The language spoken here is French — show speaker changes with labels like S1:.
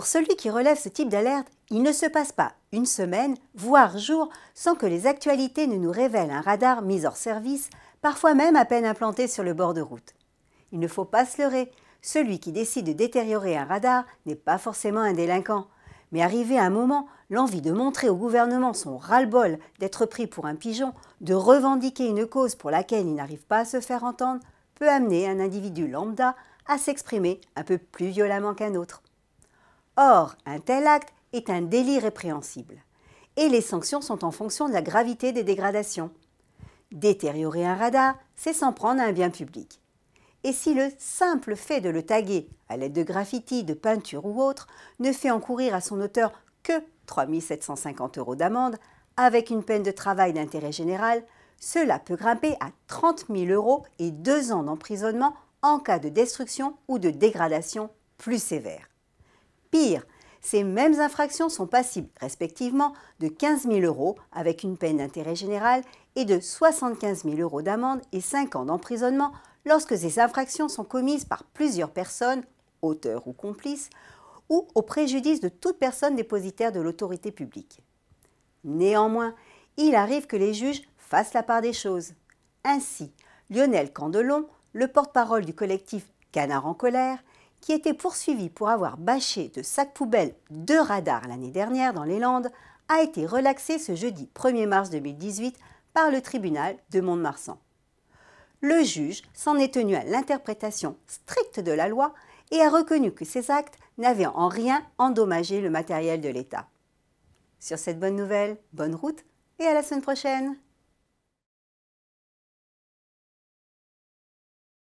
S1: Pour celui qui relève ce type d'alerte, il ne se passe pas une semaine, voire jour, sans que les actualités ne nous révèlent un radar mis hors service, parfois même à peine implanté sur le bord de route. Il ne faut pas se leurrer, celui qui décide de détériorer un radar n'est pas forcément un délinquant. Mais arrivé à un moment, l'envie de montrer au gouvernement son ras-le-bol d'être pris pour un pigeon, de revendiquer une cause pour laquelle il n'arrive pas à se faire entendre, peut amener un individu lambda à s'exprimer un peu plus violemment qu'un autre. Or, un tel acte est un délit répréhensible. Et les sanctions sont en fonction de la gravité des dégradations. Détériorer un radar, c'est s'en prendre à un bien public. Et si le simple fait de le taguer à l'aide de graffitis, de peinture ou autre ne fait encourir à son auteur que 3 750 € d'amende, avec une peine de travail d'intérêt général, cela peut grimper à 30 000 € et 2 ans d'emprisonnement en cas de destruction ou de dégradation plus sévère. Pire, ces mêmes infractions sont passibles respectivement de 15 000 € avec une peine d'intérêt général et de 75 000 € d'amende et 5 ans d'emprisonnement lorsque ces infractions sont commises par plusieurs personnes, auteurs ou complices, ou au préjudice de toute personne dépositaire de l'autorité publique. Néanmoins, il arrive que les juges fassent la part des choses. Ainsi, Lionel Candelon, le porte-parole du collectif Canard en colère, qui était poursuivi pour avoir bâché de sacs poubelles 2 radars l'année dernière dans les Landes, a été relaxé ce jeudi 1er mars 2018 par le tribunal de Mont-de-Marsan. Le juge s'en est tenu à l'interprétation stricte de la loi et a reconnu que ces actes n'avaient en rien endommagé le matériel de l'État. Sur cette bonne nouvelle, bonne route et à la semaine prochaine!